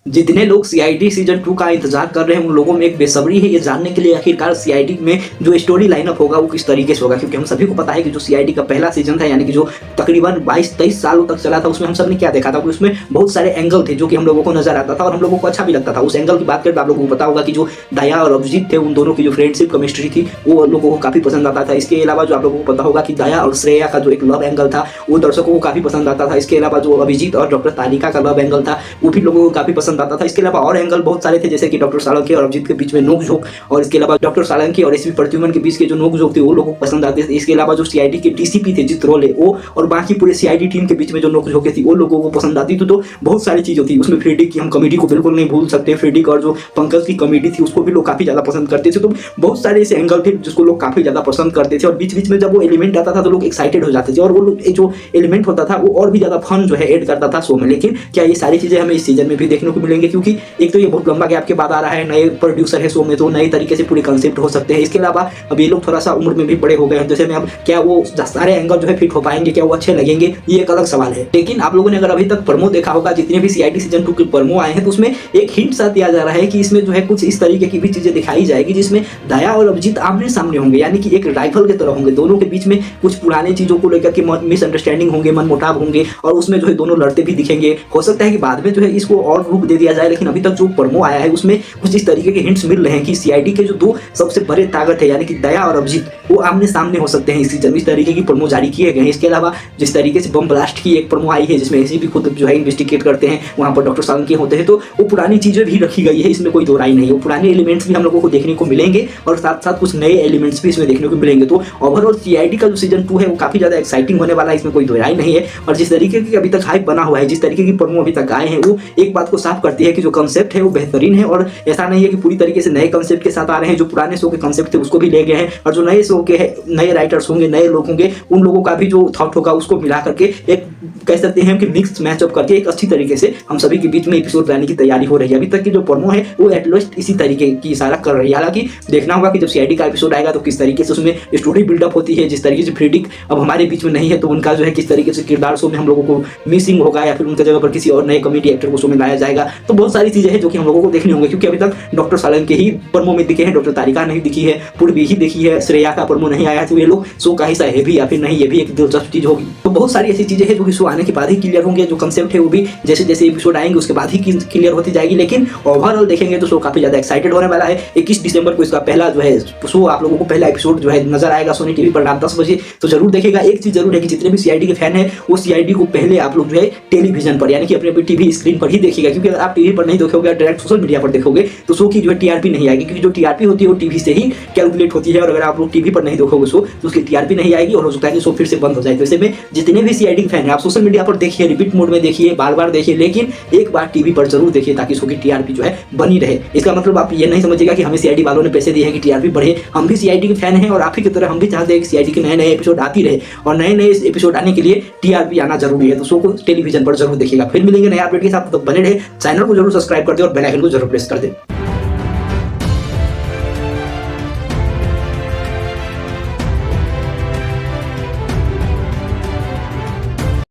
जितने लोग CID season 2 का इंतजार कर रहे हैं उन लोगों में एक बेसब्री है ये जानने के लिए आखिरकार सीआईडी में जो स्टोरी लाइनअप होगा वो किस तरीके से होगा, क्योंकि हम सभी को पता है कि जो सीआईडी का पहला सीजन था यानी कि जो तकरीबन 22-23 सालों तक चला था उसमें हम सब ने क्या देखा था कि उसमें बहुत सारे एंगल थे जो कि हम लोगों को नजर आता था और हम लोगों को अच्छा भी लगता था। उस एंगल की बात करें तो आप लोगों को पता होगा कि जो दया और अभिजीत थे उन दोनों की जो फ्रेंडशिप केमिस्ट्री थी वो लोगों को काफी पसंद आता था। इसके अलावा जो आप लोगों को पता होगा कि दया और श्रेया का जो एक लव एंगल था वो दर्शकों को काफी पसंद आता था। इसके अलावा जो अभिजीत और डॉक्टर तारिका का लव एंगल था वो भी लोगों को काफी पसंद आता था। इसके अलावा और एंगल बहुत सारे थे जैसे कि डॉक्टर सालंकी और अभिजीत के बीच में नोक-झोंक, और इसके अलावा डॉक्टर सालंकी और एसपी प्रद्युमन के बीच के जो नोक-झोंक थे वो लोगों को पसंद आते थे। इसके अलावा जो सीआईडी के डीसीपी थे जित रोले वो और बाकी पूरे सीआईडी टीम के बीच में जो नोक-झोंक थी वो लोगों को पसंद आती थी। तो बहुत सारी चीजें थी उसमें। फ्रेडी की हम कॉमेडी को बिल्कुल नहीं भूल सकते, फ्रेडी और जो पंकज की कॉमेडी थी उसको भी लोग काफी ज्यादा पसंद करते थे। तो बहुत सारे ऐसे एंगल थे जिसको लोग काफी ज्यादा पसंद करते थे और बीच बीच में जब वो एलिमेंट आता था तो लोग एक्साइटेड हो जाते थे और वो जो एलिमेंट होता था वो और भी ज्यादा फन जो है ऐड करता था शो में। लेकिन क्या ये सारी चीजें हमें इस सीजन में भी देखने को मिलेंगे, क्योंकि एक तो ये बहुत लंबा गैप के बाद आ रहा है, नए प्रोड्यूसर है शो में तो नए तरीके से पूरे कंसेप्ट हो सकते हैं। इसके अलावा अब ये लोग थोड़ा सा उम्र में भी बड़े हो गए हैं, जैसे में अब क्या वो सारे एंगल जो है फिट हो पाएंगे, क्या वो अच्छे लगेंगे, ये एक अलग सवाल है। लेकिन आप लोगों ने अगर अभी तक प्रोमो देखा होगा, जितने भी सीआईडी सीजन 2 के प्रोमो आए हैं तो उसमें एक हिंट सा दिया जा रहा है कि इसमें जो है कुछ इस तरीके की भी चीजें दिखाई जाएगी जिसमें दया और अभिजीत आमने सामने होंगे, यानी कि एक राइफल की तरह होंगे। दोनों के बीच में कुछ पुरानी चीजों को लेकर के मिसअंडरस्टैंडिंग होंगे, मनमुटाव होंगे और उसमें जो है दोनों लड़ते भी दिखेंगे। हो सकता है कि बाद में जो है इसको और रूप दे दिया जाए, लेकिन अभी तक जो प्रोमो आया है उसमें कुछ इस तरीके के हिंट्स मिल रहे हैं कि सीआईडी के जो दो सबसे बड़े ताकत है यानी कि दया और अभिजीत वो आमने सामने हो सकते हैं इस सीजन में। इस तरीके की प्रोमो जारी किए गए हैं। इसके अलावा जिस तरीके से बम ब्लास्ट की एक प्रोमो आई है जिसमें ऐसी भी खुद जो है इन्वेस्टिगेट करते हैं, वहां पर डॉक्टर सालंकी होते हैं, तो वो पुरानी चीजें भी रखी गई है, इसमें कोई दो राय नहीं है। वो पुराने एलिमेंट्स भी हम लोगों को देखने को मिलेंगे और साथ साथ कुछ नए एलिमेंट्स भी इसमें देखने को मिलेंगे। तो ओवरऑल सीआईडी का जो सीजन 2 है वो काफी ज्यादा एक्साइटिंग होने वाला है, इसमें कोई दो राय नहीं है। और जिस तरीके की अभी तक हाइप बना हुआ है, जिस तरीके की प्रोमो अभी तक आए हैं, वो एक बात को साफ करती है कि जो कंसेप्ट है वो बेहतरीन है और ऐसा नहीं है कि पूरी तरीके से नए कंसेप्ट के साथ आ रहे हैं। जो पुराने शो के कंसेप्ट थे उसको भी ले गए हैं और जो नए शो के नए राइटर्स होंगे, नए लोग होंगे, उन लोगों का भी जो थॉट होगा उसको मिला करके एक कह सकते हैं कि मिक्स मैचअप करके एक अच्छी तरीके से हम सभी के बीच में एपिसोड लाने की तैयारी हो रही है। अभी तक की जो प्रोमो है वो एटलीस्ट इसी तरीके की इशारा कर रही है। हालांकि देखना होगा कि जब सीआईडी का एपिसोड आएगा तो किस तरीके से उसमें स्टोरी बिल्डअप होती है। जिस तरीके से फ्रेडी अब हमारे बीच में नहीं है तो उनका जो है किस तरीके से किरदार शो में हम लोगों को मिसिंग होगा या फिर उनकी जगह पर किसी और नए कॉमेडी एक्टर को शो में लाया जाएगा। तो बहुत सारी चीजें हैं जो कि हम लोगों को देखनी होंगी, क्योंकि अभी तक डॉक्टर सालंकी ही प्रोमो में दिखे हैं, डॉक्टर तारिका नहीं दिखी है, पूर्वी ही दिखी है, श्रेया का प्रोमो नहीं आया, तो ये लोग शो का हिस्सा है भी या फिर नहीं, ये भी एक दिलचस्प चीज होगी। तो बहुत सारी ऐसी चीजें हैं जो कि शो आने के बाद ही क्लियर होंगे। जो कंसेप्ट है वो भी जैसे जैसे एपिसोड आएंगे उसके बाद ही क्लियर होती जाएगी। लेकिन ओवरऑल देखेंगे तो शो काफी ज्यादा एक्साइटेड होने वाला है। 21 दिसंबर को इसका पहला जो है शो आप लोगों को पहला एपिसोड जो है नजर आएगा सोनी टीवी पर रात 10 बजे, तो जरूर देखेगा। एक चीज जरूर है कि जितने भी सीआईडी के फैन है वो सीआईडी को पहले आप लोग जो है टेलीविजन पर यानी कि अपने टीवी स्क्रीन पर ही देखिएगा, क्योंकि अगर आप टीवी पर नहीं देखोगे, डायरेक्ट सोशल मीडिया पर देखोगे तो शो की जो है टीआरपी नहीं आएगी, क्योंकि जो टीआरपी होती है वो टीवी से ही कैलकुलेट होती है और अगर आप लोग टीवी पर नहीं देखोगे शो तो उसकी टीआरपी नहीं आएगी और हो सकता है कि शो फिर से बंद हो जाए। तो ऐसे में जितने भी सीआईडी फैन है आप सोशल मीडिया पर देखिए, रिपीट मोड में देखिए, बार बार देखिए, लेकिन एक बार टीवी पर जरूर देखिए ताकि शो की टीआरपी जो है बनी रहे। इसका मतलब आप ये नहीं समझिएगा कि हमें सीआईडी वालों ने पैसे दिए हैं कि टीआरपी बढ़े। हम भी सीआईडी के फैन हैं और आप ही की तरह हम भी चाहते हैं कि सीआईडी के नए नए एपिसोड आती रहे और नए नए एपिसोड आने के लिए टीआरपी आना जरूरी है। तो शो को टेलीविजन पर जरूर देखिएगा। फिर मिलेंगे नए अपडेट के साथ, तो बने रहे। चैनल को जरूर सब्सक्राइब कर दे और बेल आइकन को जरूर प्रेस कर दे।